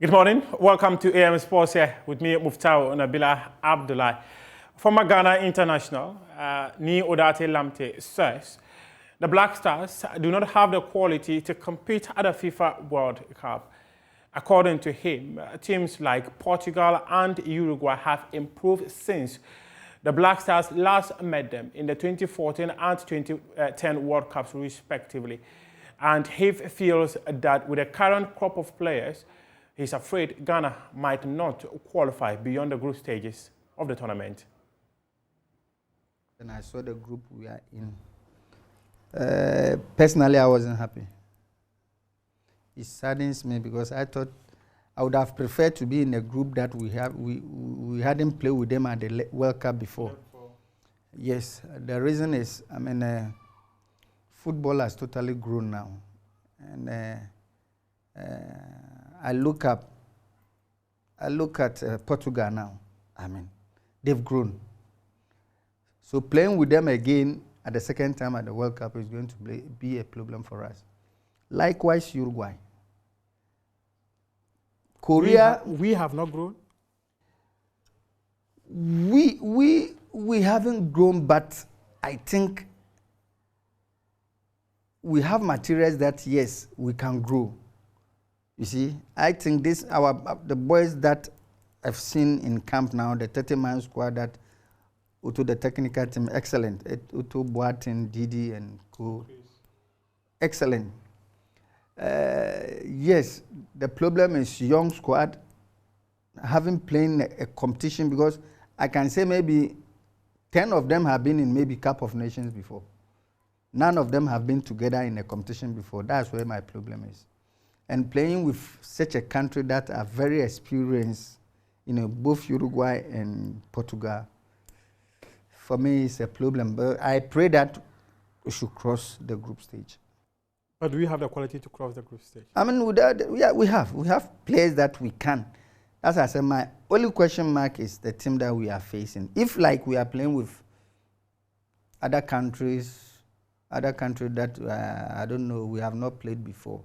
Good morning. Welcome to AM Sports here with me, Muftawu Nabila Abdulai. Former Ghana international, Ni Odate Lamte says the Black Stars do not have the quality to compete at the FIFA World Cup. According to him, teams like Portugal and Uruguay have improved since the Black Stars last met them in the 2014 and 2010 World Cups respectively. And he feels that with the current crop of players, he's afraid Ghana might not qualify beyond the group stages of the tournament. When I saw the group we are in, personally I wasn't happy. It saddens me because I thought I would have preferred to be in a group that we hadn't played with them at the World Cup before. Yes, the reason is, I mean, football has totally grown now. And I look at Portugal now. I mean, they've grown. So playing with them again at the second time at the World Cup is going to be a problem for us. Likewise, Uruguay. Korea. We have not grown? We haven't grown, but I think we have materials that, yes, we can grow. You see, I think the boys that I've seen in camp now, the 30-man squad that to the technical team, excellent. Uto, Boateng, Didi, and Co. Excellent. Yes, the problem is young squad having played a competition, because I can say maybe 10 of them have been in maybe Cup of Nations before. None of them have been together in a competition before. That's where my problem is. And playing with such a country that are very experienced, both Uruguay and Portugal, for me, it's a problem. But I pray that we should cross the group stage. But do we have the quality to cross the group stage? I mean, we have players that we can. As I said, my only question mark is the team that we are facing. If, like, we are playing with other countries that, I don't know, we have not played before,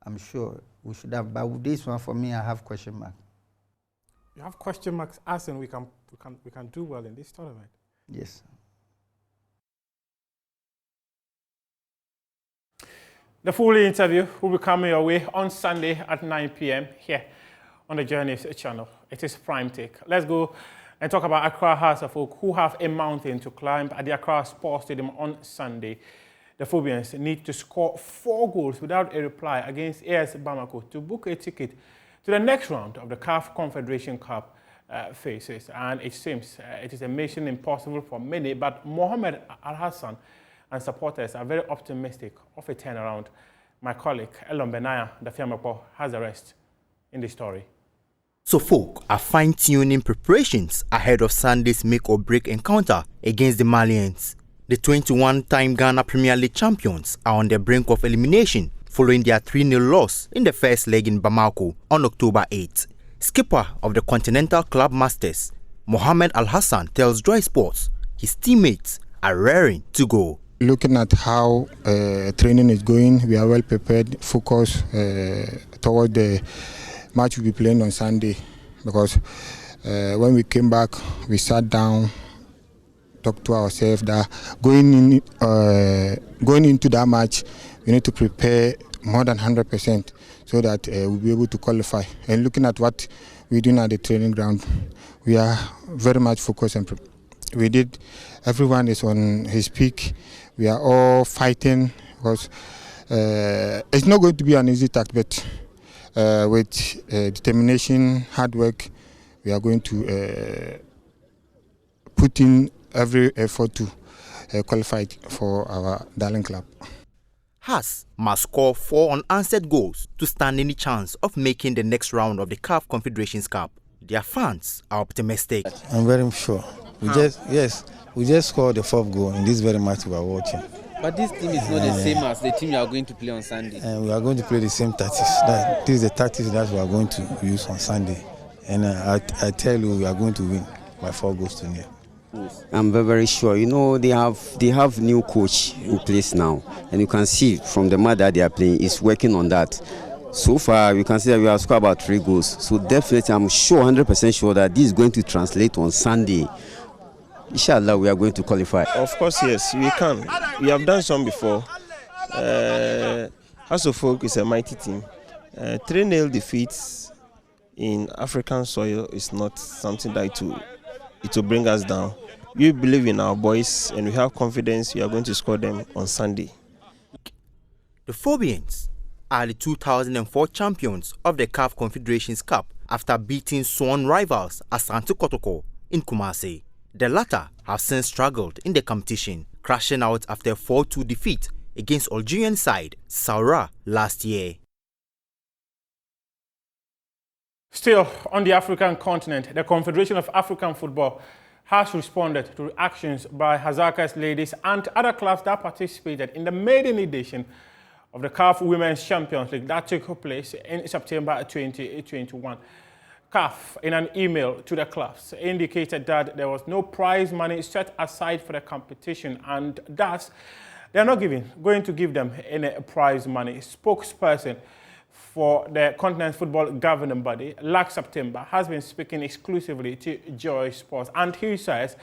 I'm sure we should have. But with this one, for me, I have question mark. You have question marks as in we can do well in this tournament? Yes. The full interview will be coming your way on Sunday at 9 p.m. here on the JoyNews channel. It is Prime Take. Let's go and talk about Accra Hearts of Oak, who have a mountain to climb at the Accra Sports Stadium on Sunday. The Phobians need to score 4 goals without a reply against AS Bamako to book a ticket to the next round of the CAF Confederation Cup phases. And it seems it is a mission impossible for many, but Mohamed Al-Hassan and supporters are very optimistic of a turnaround. My colleague, Elon Benaya, the Fiamapo, has the rest in the story. So folk are fine-tuning preparations ahead of Sunday's make-or-break encounter against the Malians. The 21-time Ghana Premier League champions are on the brink of elimination following their 3-0 loss in the first leg in Bamako on October 8. Skipper of the Continental Club Masters, Mohamed Al-Hassan, tells Joy Sports his teammates are raring to go. Looking at how training is going, we are well prepared, focused toward the match we'll be playing on Sunday. Because when we came back, we sat down, talked to ourselves that going into that match, we need to prepare more than 100% so that we'll be able to qualify. And looking at what we're doing at the training ground, we are very much focused and everyone is on his peak. We are all fighting because it's not going to be an easy task, but with determination, hard work, we are going to put in every effort to qualify for our darling club. Hearts must score 4 unanswered goals to stand any chance of making the next round of the CAF Confederations Cup. Their fans are optimistic. I'm very sure. We just scored the 4th goal in this very match we are watching. But this team is not the same as the team you are going to play on Sunday. And we are going to play the same tactics. This is the tactics that we are going to use on Sunday. And I tell you, we are going to win by 4 goals to 0. I'm very sure. You know, they have new coach in place now, and you can see from the match that they are playing, is working on that. So far, we can see that we have scored about 3 goals. So definitely, I'm sure, 100% sure that this is going to translate on Sunday. Inshallah, we are going to qualify. Of course, yes, we can. We have done some before. House of Folk is a mighty team. 3-0 defeats in African soil is not something that it will bring us down. We believe in our boys and we have confidence we are going to score them on Sunday. The Phobians are the 2004 champions of the CAF Confederations Cup after beating sworn rivals Asante Kotoko in Kumasi. The latter have since struggled in the competition, crashing out after a 4-2 defeat against Algerian side Saura last year. Still on the African continent, the Confederation of African Football has responded to reactions by Hazaka's ladies and other clubs that participated in the maiden edition of the CAF Women's Champions League that took place in September 2021. CAF, in an email to the clubs, indicated that there was no prize money set aside for the competition and thus they are not going to give them any prize money. Spokesperson for the Continent Football Governing Body, LIGUE September, has been speaking exclusively to Joy Sports, and he says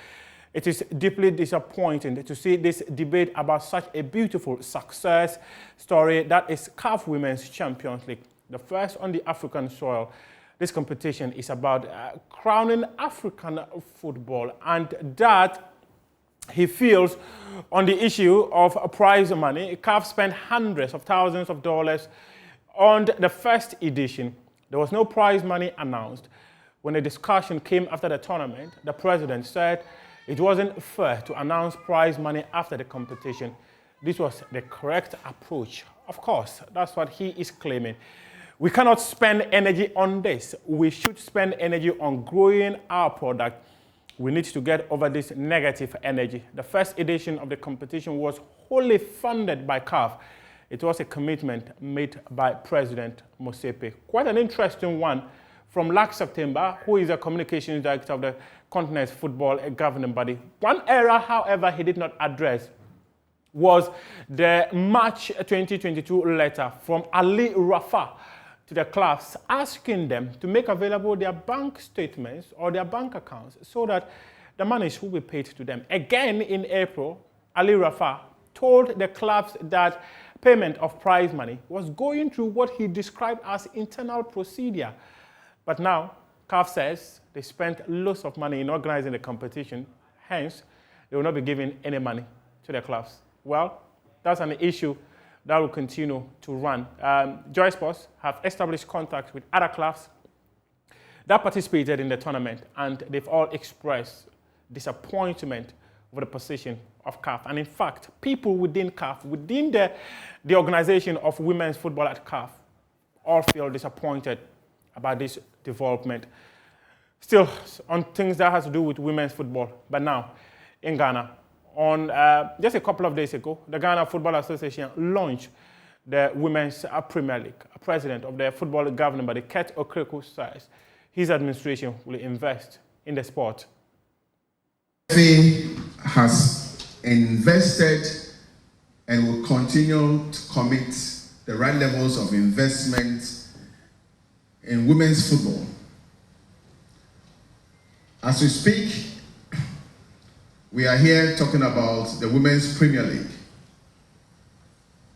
it is deeply disappointing to see this debate about such a beautiful success story that is CAF Women's Champions League, the first on the African soil. This competition is about crowning African football, and that he feels on the issue of prize money. CAF spent hundreds of thousands of dollars on the first edition. There was no prize money announced. When the discussion came after the tournament, the president said it wasn't fair to announce prize money after the competition. This was the correct approach. Of course, that's what he is claiming. We cannot spend energy on this. We should spend energy on growing our product. We need to get over this negative energy. The first edition of the competition was wholly funded by CAF. It was a commitment made by President Mosepe. Quite an interesting one from LIGUE September, who is a communications director of the Continent Football Governing Body. One area, however, he did not address was the March 2022 letter from Ali Rafa to the clubs asking them to make available their bank statements or their bank accounts so that the monies will be paid to them. Again, in April, Ali Rafa told the clubs that payment of prize money was going through what he described as internal procedure. But now, CAF says they spent lots of money in organizing the competition, hence, they will not be giving any money to the clubs. Well, that's an issue that will continue to run. Joy Sports have established contact with other clubs that participated in the tournament, and they've all expressed disappointment over the position of CAF. And in fact, people within CAF, within the organization of women's football at CAF, all feel disappointed about this development. Still, on things that has to do with women's football, but now in Ghana, on just a couple of days ago, the Ghana Football Association launched the Women's Premier League. President of the Football Governing Body, Kurt Okreku, says his administration will invest in the sport. FA has invested and will continue to commit the right levels of investment in women's football. As we speak, we are here talking about the Women's Premier League.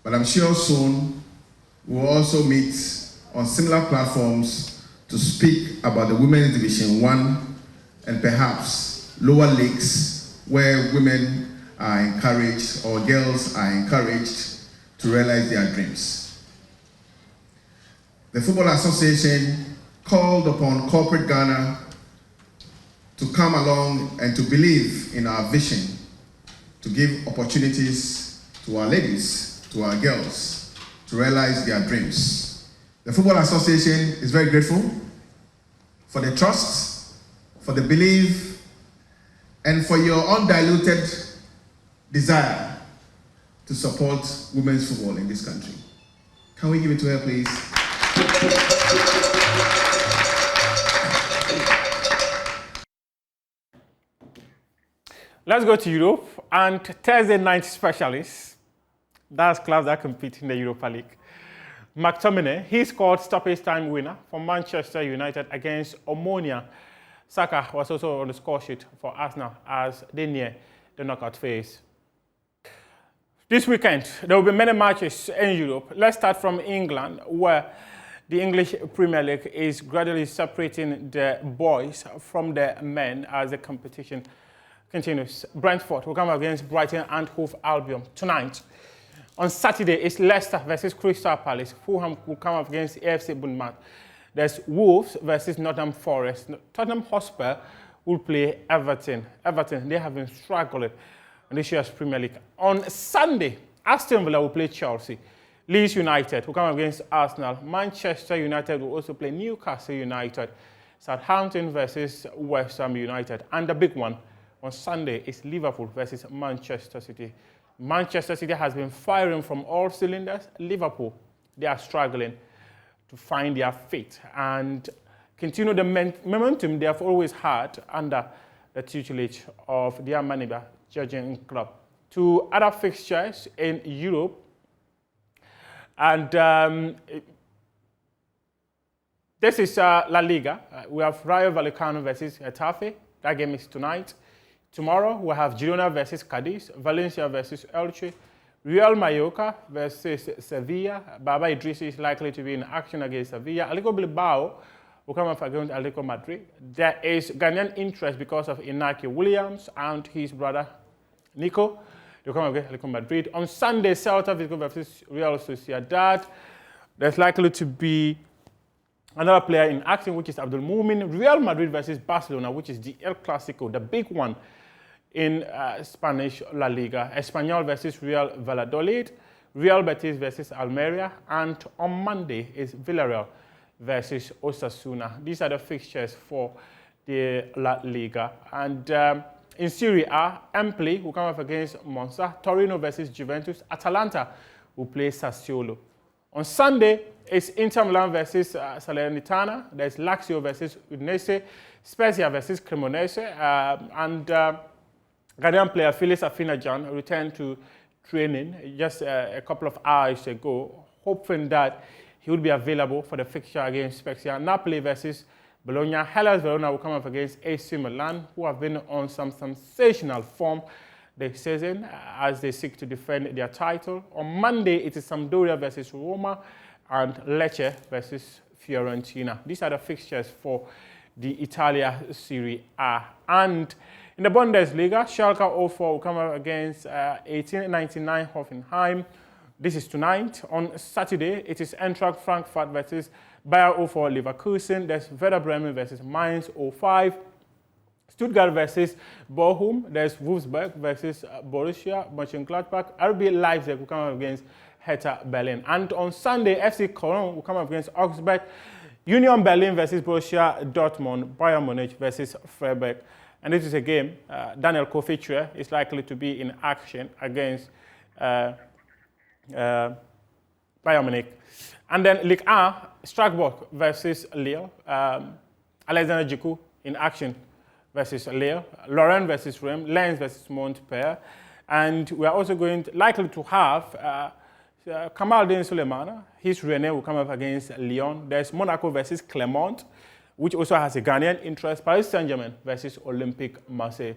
But I'm sure soon we'll also meet on similar platforms to speak about the Women's Division 1 and perhaps lower leagues where women are encouraged or girls are encouraged to realize their dreams. The Football Association called upon corporate Ghana to come along and to believe in our vision, to give opportunities to our ladies, to our girls, to realize their dreams. The Football Association is very grateful for the trust, for the belief, and for your undiluted desire to support women's football in this country. Can we give it to her, please? Let's go to Europe, and Thursday night specialists, that's clubs that compete in the Europa League. McTominay, he scored stoppage time winner for Manchester United against Omonia. Saka was also on the score sheet for Arsenal as they near the knockout phase. This weekend, there will be many matches in Europe. Let's start from England, where the English Premier League is gradually separating the boys from the men as the competition continues. Brentford will come against Brighton and Hove Albion tonight. On Saturday, it's Leicester versus Crystal Palace. Fulham will come up against AFC Bournemouth. There's Wolves versus Nottingham Forest. Tottenham Hotspur will play Everton. Everton, they have been struggling in this year's Premier League. On Sunday, Aston Villa will play Chelsea. Leeds United will come up against Arsenal. Manchester United will also play Newcastle United. Southampton versus West Ham United. And the big one on Sunday is Liverpool versus Manchester City. Manchester City has been firing from all cylinders. Liverpool, they are struggling to find their feet and continue the momentum they have always had under the tutelage of their manager, Jurgen Klopp. To other fixtures in Europe, and this is La Liga. We have Rayo Vallecano versus Getafe. That game is tonight. Tomorrow, we have Girona versus Cadiz, Valencia versus Elche, Real Mallorca versus Sevilla. Baba Idrissi is likely to be in action against Sevilla. Atletico Bilbao will come up against Atletico Madrid. There is Ghanaian interest because of Inaki Williams and his brother Nico. They'll come up against Atletico Madrid. On Sunday, Celta Vigo versus Real Sociedad. There's likely to be another player in action, which is Abdul Mumin. Real Madrid versus Barcelona, which is the El Clasico, the big one in Spanish La Liga. Espanyol versus Real Valladolid, Real Betis versus Almeria, and on Monday is Villarreal versus Osasuna. These are the fixtures for the La Liga. And in Serie A, Empoli will come up against Monza, Torino versus Juventus, Atalanta will play Sassuolo. On Sunday, it's Inter Milan versus Salernitana, there's Lazio versus Udinese, Spezia versus Cremonese, and Ghanaian player Phyllis Afinajan returned to training just a couple of hours ago, hoping that he would be available for the fixture against Spezia. Napoli versus Bologna. Hellas Verona will come up against AC Milan, who have been on some sensational form this season as they seek to defend their title. On Monday, it is Sampdoria versus Roma and Lecce versus Fiorentina. These are the fixtures for the Italia Serie A. And in the Bundesliga, Schalke 04 will come up against 1899 Hoffenheim. This is tonight. On Saturday, it is Eintracht Frankfurt versus Bayer 04 Leverkusen. There's Werder Bremen versus Mainz 05. Stuttgart versus Bochum. There's Wolfsburg versus Borussia Mönchengladbach. RB Leipzig will come up against Hertha Berlin. And on Sunday, FC Cologne will come up against Augsburg. Union Berlin versus Borussia Dortmund. Bayern Munich versus Freiburg. And this is a game, Daniel Kofitre is likely to be in action against Bayern Munich. And then Ligue 1, Strasbourg versus Lille. Alexander Djikou in action versus Lille. Lorient versus Reims. Lens versus Montpellier. And we are also likely to have Kamaldeen Sulemana. His Rennes will come up against Lyon. There's Monaco versus Clermont, which also has a Ghanaian interest. Paris Saint-Germain versus Olympique Marseille.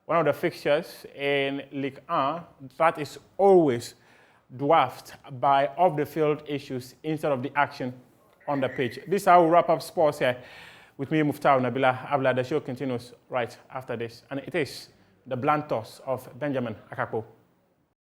One of the fixtures in Ligue 1 that is always dwarfed by off-the-field issues instead of the action on the pitch. This is how we wrap up sports here. With me, Muftawu Nabila Abdulai. The show continues right after this. And it is the blunt toss of Benjamin Akakpo.